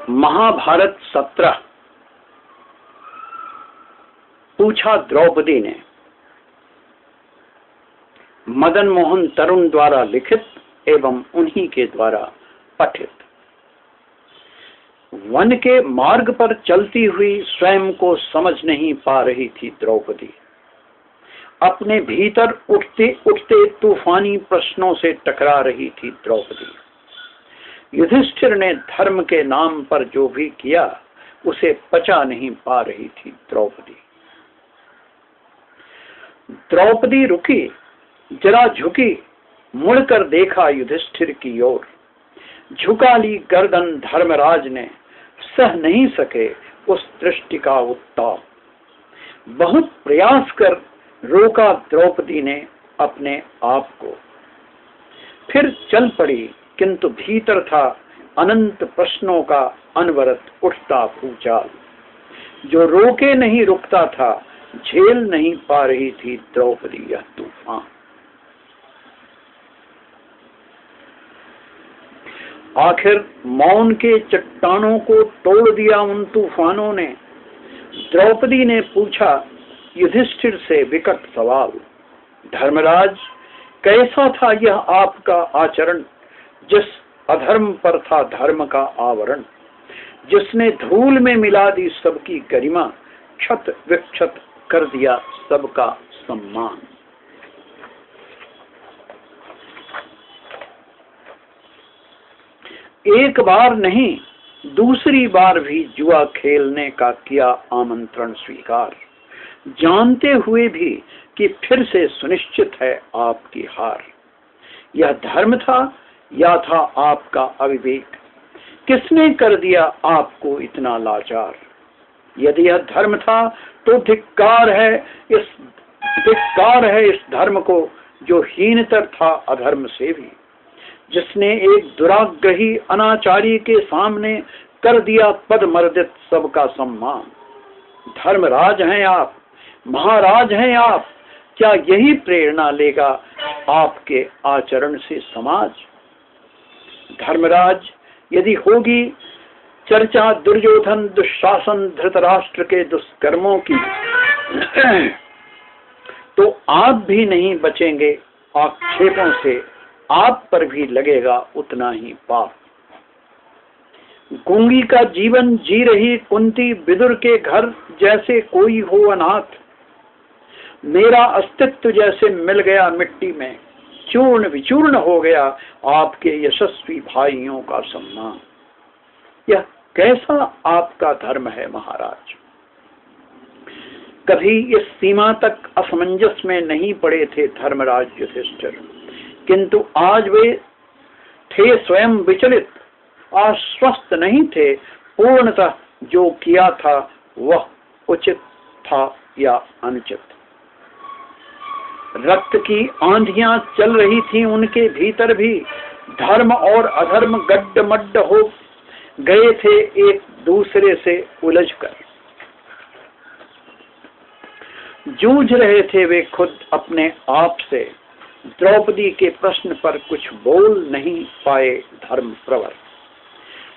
महाभारत 17 पूछा द्रौपदी ने। मदन मोहन तरुण द्वारा लिखित एवं उन्हीं के द्वारा पठित। वन के मार्ग पर चलती हुई स्वयं को समझ नहीं पा रही थी द्रौपदी। अपने भीतर उठते उठते तूफानी प्रश्नों से टकरा रही थी द्रौपदी। युधिष्ठिर ने धर्म के नाम पर जो भी किया उसे पचा नहीं पा रही थी द्रौपदी। द्रौपदी रुकी, जरा झुकी, मुड़कर देखा युधिष्ठिर की ओर। झुका ली गर्दन धर्मराज ने, सह नहीं सके उस दृष्टि का उत्ताप। बहुत प्रयास कर रोका द्रौपदी ने अपने आप को। फिर चल पड़ी, किंतु भीतर था अनंत प्रश्नों का अनवरत उठता भूचाल, जो रोके नहीं रुकता था। झेल नहीं पा रही थी द्रौपदी यह तूफान। आखिर मौन के चट्टानों को तोड़ दिया उन तूफानों ने। द्रौपदी ने पूछा युधिष्ठिर से विकट सवाल, धर्मराज, कैसा था यह आपका आचरण, जिस अधर्म पर था धर्म का आवरण, जिसने धूल में मिला दी सबकी गरिमा, क्षत विक्षत कर दिया सबका सम्मान। एक बार नहीं, दूसरी बार भी जुआ खेलने का किया आमंत्रण स्वीकार, जानते हुए भी कि फिर से सुनिश्चित है आपकी हार। यह धर्म था या था आपका अविवेक, किसने कर दिया आपको इतना लाचार। यदि यह धर्म था तो धिक्कार है इस धर्म को, जो हीनतर था अधर्म से भी, जिसने एक दुराग्रही अनाचारी के सामने कर दिया पदमर्दित सबका सम्मान। धर्मराज हैं आप, महाराज हैं आप, क्या यही प्रेरणा लेगा आपके आचरण से समाज। धर्मराज, यदि होगी चर्चा दुर्योधन दुशासन धृतराष्ट्र के दुष्कर्मों की, तो आप भी नहीं बचेंगे आक्षेपों से, आप पर भी लगेगा उतना ही पाप। गूंगी का जीवन जी रही कुंती विदुर के घर जैसे कोई हो अनाथ, मेरा अस्तित्व जैसे मिल गया मिट्टी में, चूर्ण विचूर्ण हो गया आपके यशस्वी भाइयों का सम्मान। यह कैसा आपका धर्म है महाराज। कभी इस सीमा तक असमंजस में नहीं पड़े थे धर्मराज युधिष्ठिर, किंतु आज वे थे स्वयं विचलित, आश्वस्त नहीं थे पूर्णतः जो किया था वह उचित था या अनुचित। रक्त की आंधियां चल रही थी उनके भीतर भी, धर्म और अधर्म गड्ढमड्ढ हो गए थे एक दूसरे से उलझकर। जूझ रहे थे वे खुद अपने आप से। द्रौपदी के प्रश्न पर कुछ बोल नहीं पाए धर्म प्रवर।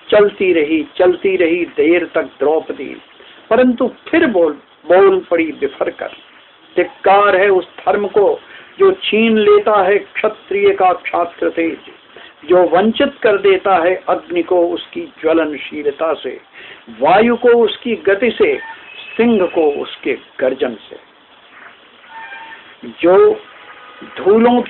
चलती रही देर तक द्रौपदी, परंतु फिर बोल पड़ी बिफर कर। धिक्कार है उस धर्म को जो छीन लेता है क्षत्रिय का क्षात्र तेज, जो वंचित कर देता है अग्नि को उसकी ज्वलनशीलता से, वायु को उसकी गति से, सिंह को उसके गर्जन से, जो धूर्तों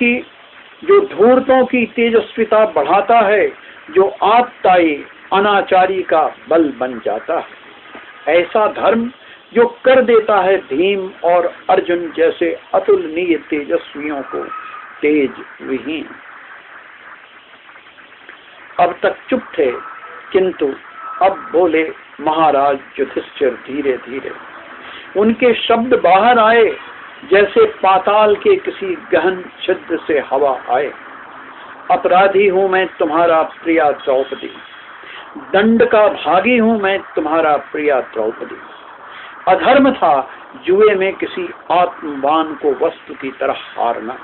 की तेजस्विता बढ़ाता है, जो आतताई अनाचारी का बल बन जाता है। ऐसा धर्म जो कर देता है भीम और अर्जुन जैसे अतुलनीय तेजस्वियों को तेज विहीन। अब तक चुप थे, किंतु अब बोले महाराज युधिष्ठिर धीरे धीरे। उनके शब्द बाहर आए जैसे पाताल के किसी गहन छिद्र से हवा आए। अपराधी हूं मैं तुम्हारा प्रिया द्रौपदी, दंड का भागी हूं मैं तुम्हारा प्रिया द्रौपदी। अधर्म था जुए में किसी आत्मवान को वस्तु की तरह हारना।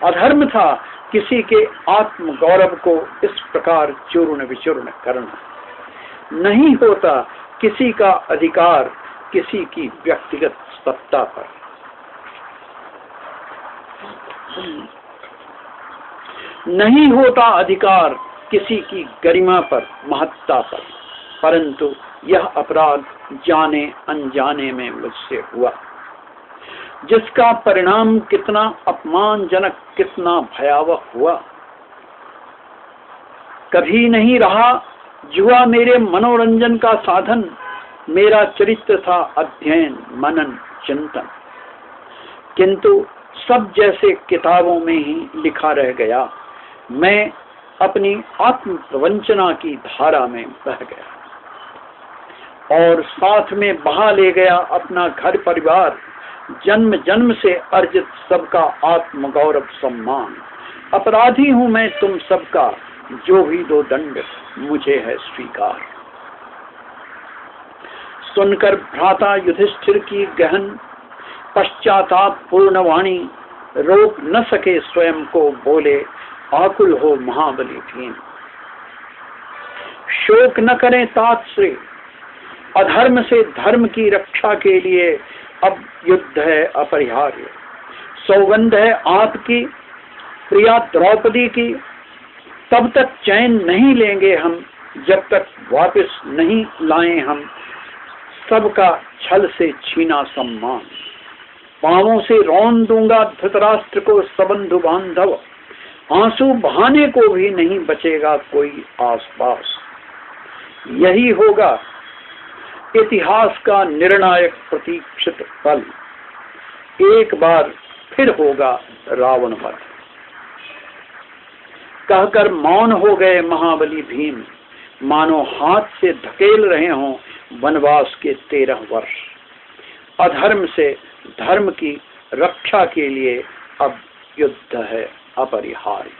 अधर्म था किसी के आत्म गौरव को इस प्रकार चूर्ण विचूर्ण करना। नहीं होता किसी का अधिकार किसी की व्यक्तिगत सत्ता पर। नहीं होता अधिकार किसी की गरिमा पर, महत्ता पर, परंतु यह अपराध जाने अनजाने में मुझसे हुआ, जिसका परिणाम कितना अपमानजनक, कितना भयावह हुआ। कभी नहीं रहा जुआ मेरे मनोरंजन का साधन, मेरा चरित्र था अध्ययन, मनन, चिंतन, किंतु सब जैसे किताबों में ही लिखा रह गया। मैं अपनी आत्म प्रवंचना की धारा में बह गया और साथ में बहा ले गया अपना घर परिवार, जन्म जन्म से अर्जित सबका आत्म गौरव सम्मान। अपराधी हूं मैं तुम सबका, जो भी दो दंड मुझे है स्वीकार। सुनकर भ्राता युधिष्ठिर की गहन पश्चाताप पूर्ण वाणी, रोक न सके स्वयं को, बोले आकुल हो महाबली भीम। शोक न करें तात श्री, अधर्म से धर्म की रक्षा के लिए अब युद्ध है अपरिहार्य। सौगंध है आपकी प्रिया द्रौपदी की, तब तक चैन नहीं लेंगे हम, जब तक वापस नहीं लाएं हम सबका छल से छीना सम्मान। पांवों से रौन दूंगा धृतराष्ट्र को सबंधु बांधव, आंसू बहाने को भी नहीं बचेगा कोई आसपास। यही होगा इतिहास का निर्णायक प्रतीक्षित पल, एक बार फिर होगा रावण वध। कहकर मौन हो गए महाबली भीम, मानो हाथ से धकेल रहे हों वनवास के 13 वर्ष। अधर्म से धर्म की रक्षा के लिए अब युद्ध है अपरिहार्य।